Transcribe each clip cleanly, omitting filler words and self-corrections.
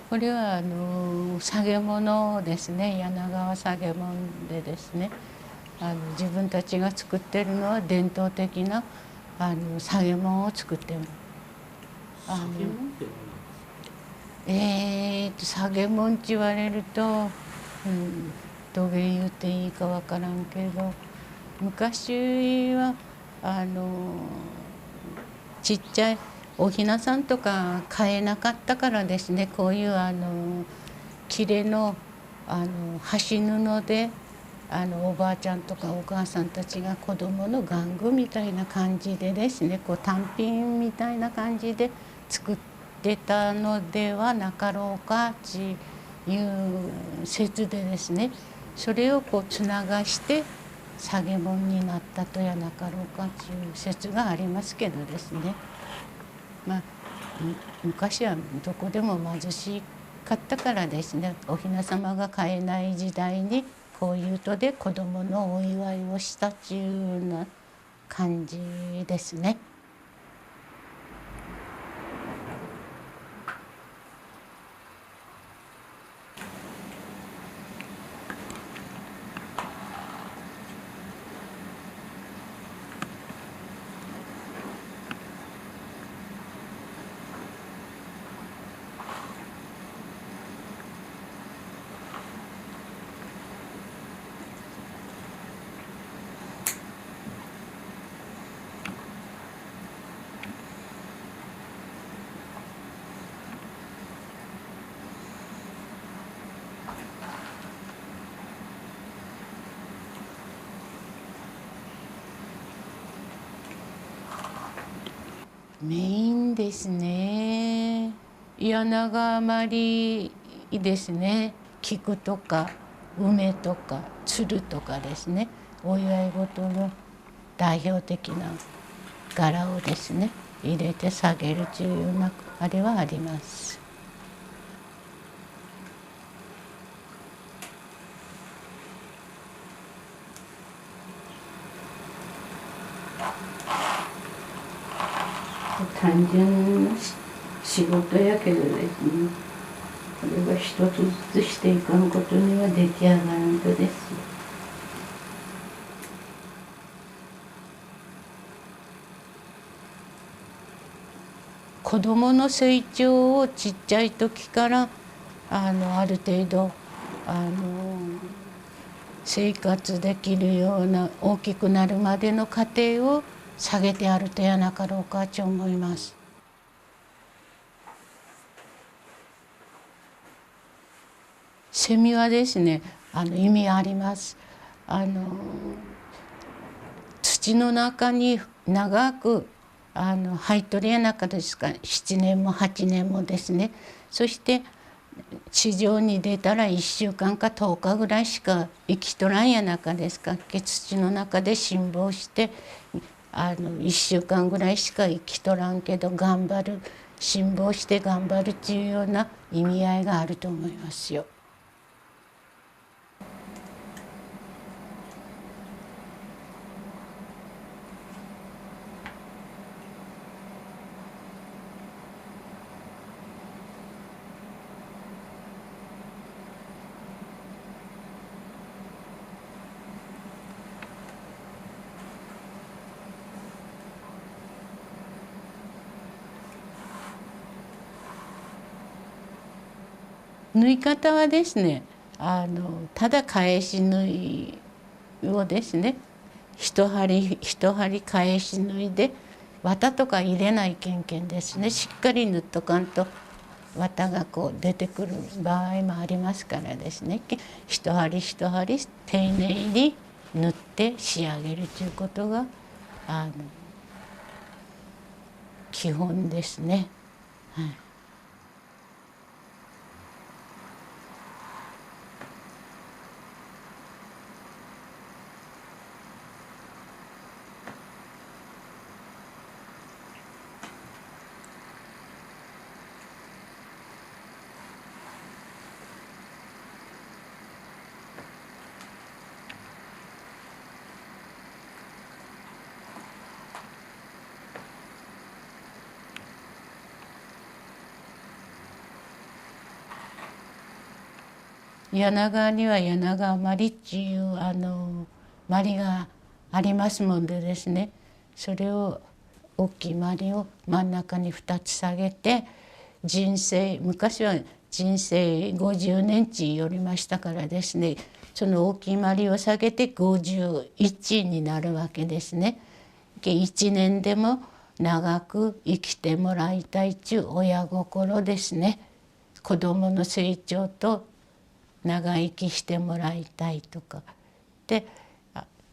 これは下げ物ですね。柳川下げ物でですね、自分たちが作ってるのは伝統的な下げ物を作ってます。下げ物って下げ物って言われると、どげ言っていいかわからんけど、昔はちっちゃいおひなさんとか買えなかったからですね、こういう切れの端布でおばあちゃんとかお母さんたちが子供の玩具みたいな感じでですね、こう単品みたいな感じで作ってたのではなかろうかっていう説でですね、それをこうつながして下げ物になったとやなかろうかっていう説がありますけどですね。まあ昔はどこでも貧しかったからですね、おひな様が買えない時代にこういうとで子供のお祝いをしたっていうような感じですね。メインですね。柳川まりですね。菊とか梅とか鶴とかですね。お祝い事の代表的な柄をですね入れて下げるというようなあれはあります。単純な仕事やけどですね、これは一つずつしていかんことには出来上がらんとですよ。子どもの成長をちっちゃい時からある程度生活できるような大きくなるまでの過程を下げてあるとやなかろうかと思います。セミはですね意味あります。土の中に長く入っとるやなかですか、7年も8年もですね。そして地上に出たら1週間か10日ぐらいしか生きとらんやなかですか。土の中で辛抱して1週間ぐらいしか生きとらんけど頑張る、辛抱して頑張るっていうような意味合いがあると思いますよ。縫い方はですねただ返し縫いをですね一針一針返し縫いで綿とか入れないけんけんですね、しっかり縫っとかんと綿がこう出てくる場合もありますからですね、一針一針丁寧に縫って仕上げるということが基本ですね。はい。柳川には柳川まりっていうまりがありますもんでですね、それを大きいまりを真ん中に2つ下げて、人生昔は人生50年地よりましたからですね、その大きいまりを下げて51になるわけですね。1年でも長く生きてもらいたいという親心ですね。子どもの成長と長生きしてもらいたいとかで、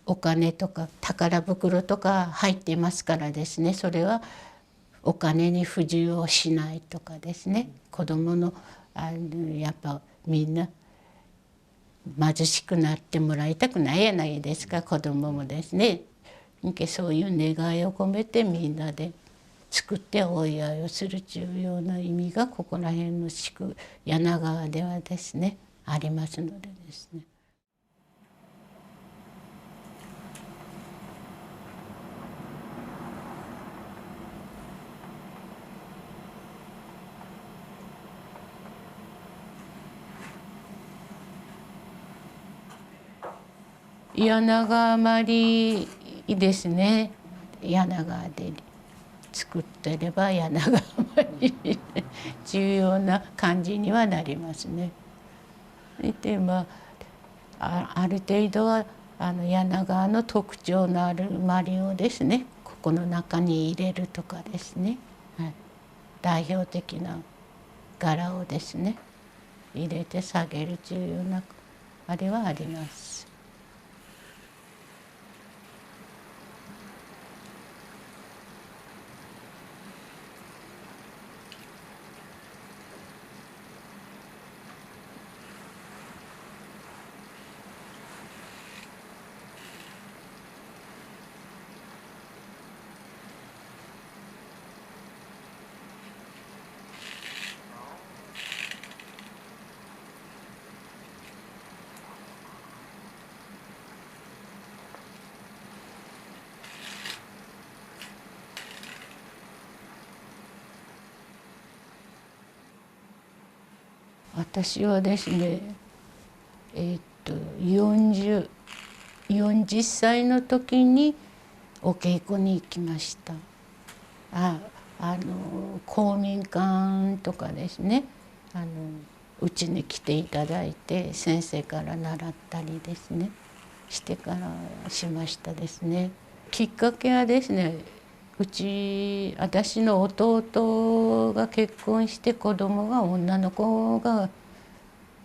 お金とか宝袋とか入っていますからですね、それはお金に不自由をしないとかですね、子どものやっぱみんな貧しくなってもらいたくないやないですか、子どももですね。そういう願いを込めてみんなで作ってお祝いをする重要な意味がここら辺の柳川ではですねありますのでですね。柳川まりですね。柳川で作ってれば柳川まり重要な感じにはなりますね。である程度は柳川の特徴のあるまりをですねここの中に入れるとかですね、はい、代表的な柄をですね入れて下げる重要なあれはあります。私はですね、40歳の時にお稽古に行きました。公民館とかですね、うちに来ていただいて先生から習ったりですねしてからしましたですね。きっかけはですね、私の弟が結婚して子供が女の子が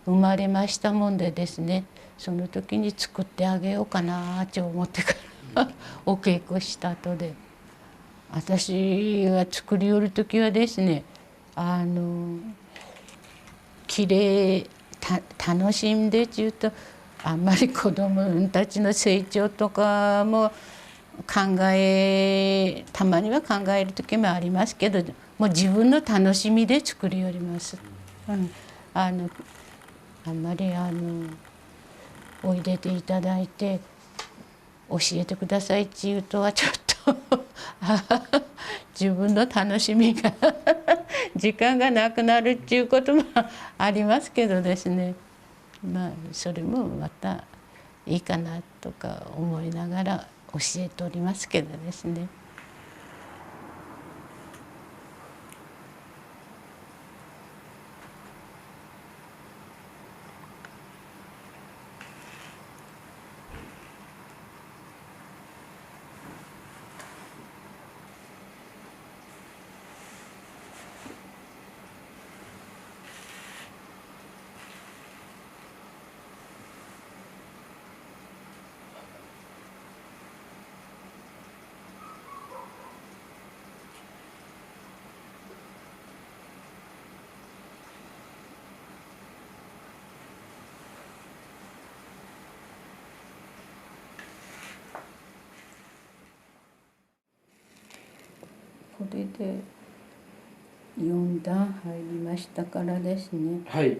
生まれましたもんでですね、その時に作ってあげようかなと思ってからお稽古した後で、私が作り寄る時はですねきれい楽しんでちゅうとあんまり子供たちの成長とかもたまには考える時もありますけど、もう自分の楽しみで作り寄ります。あんまりおいでていただいて教えてくださいって言うとはちょっと自分の楽しみが時間がなくなるっていうこともありますけどですね、それもまたいいかなとか思いながら教えておりますけどですね。これで4段入りましたからですね、はい、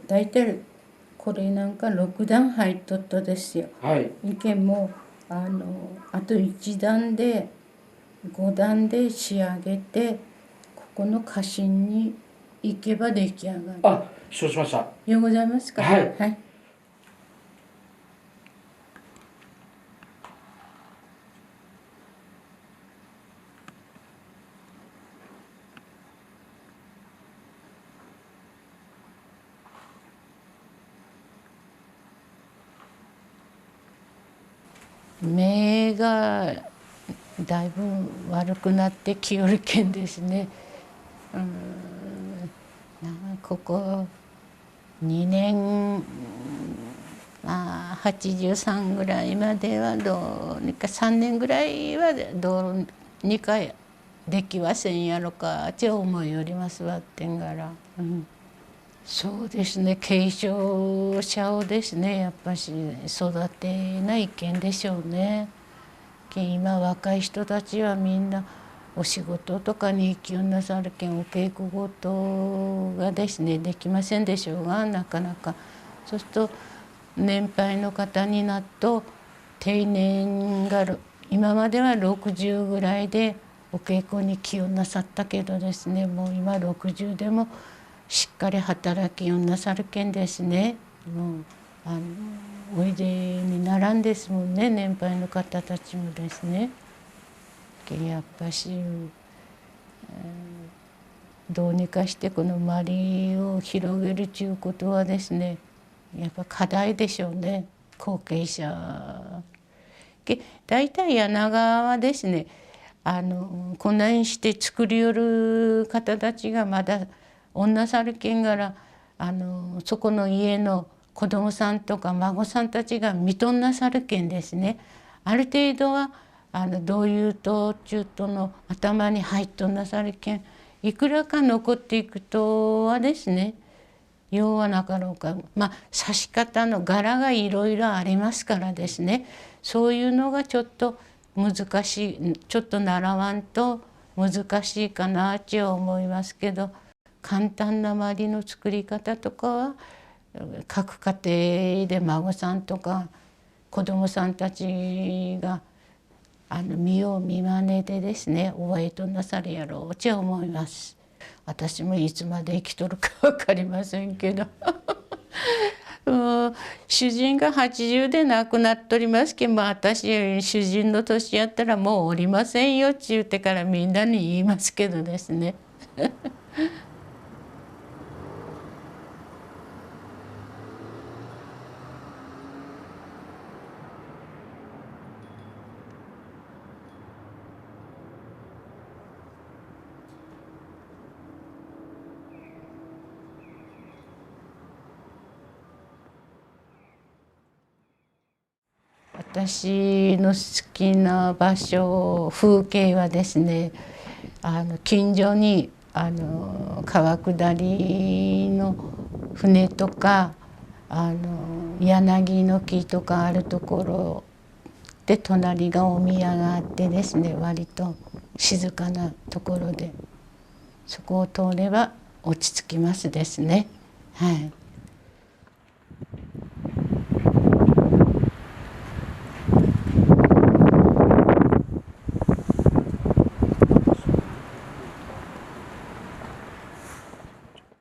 大体これなんか6段入っとったですよ。はい、もあと1段で5段で仕上げて、ここの花芯に行けば出来上がる。あ、承知しました。ようございますか。はい。はい。目がだいぶ悪くなってきよるけんですね。ここ2年、83ぐらいまではどうにか3年ぐらいはどうにかできはせんやろかって思いよりますわってんがら、そうですね、継承者をですねやっぱし育てないけんでしょうね。今若い人たちはみんなお仕事とかに行きよんなさるけんお稽古事がですねできませんでしょうがなかなか。そうすると年配の方になると定年が今までは60ぐらいでお稽古に来よんなさったけどですね、もう今60でもしっかり働きよんなさるけんですね、もうおいでにならんですもんね、年配の方たちもですね。やっぱし、どうにかしてこの周りを広げるということはですねやっぱ課題でしょうね、後継者。大体柳川はですねこんなにして作りよる方たちがまだ女さるけんがらそこの家の子供さんとか孫さんたちが見とんなさるけんですね、ある程度はどういうと中途の頭に入っとんなさるけんいくらか残っていくとはですねようはなかろうか、刺し方の柄がいろいろありますからですね、そういうのがちょっと難しい、ちょっと習わんと難しいかなって思いますけど、簡単な周りの作り方とかは各家庭で孫さんとか子供さんたちが見よう見まねでですね覚えとなさるやろうって思います。私もいつまで生きとるか分かりませんけど主人が80で亡くなっとりますけど、私主人の年やったらもうおりませんよって言ってからみんなに言いますけどですね私の好きな場所風景はですね近所に川下りの船とか柳の木とかあるところで隣がお宮があってですね割と静かなところでそこを通れば落ち着きますですね。はい。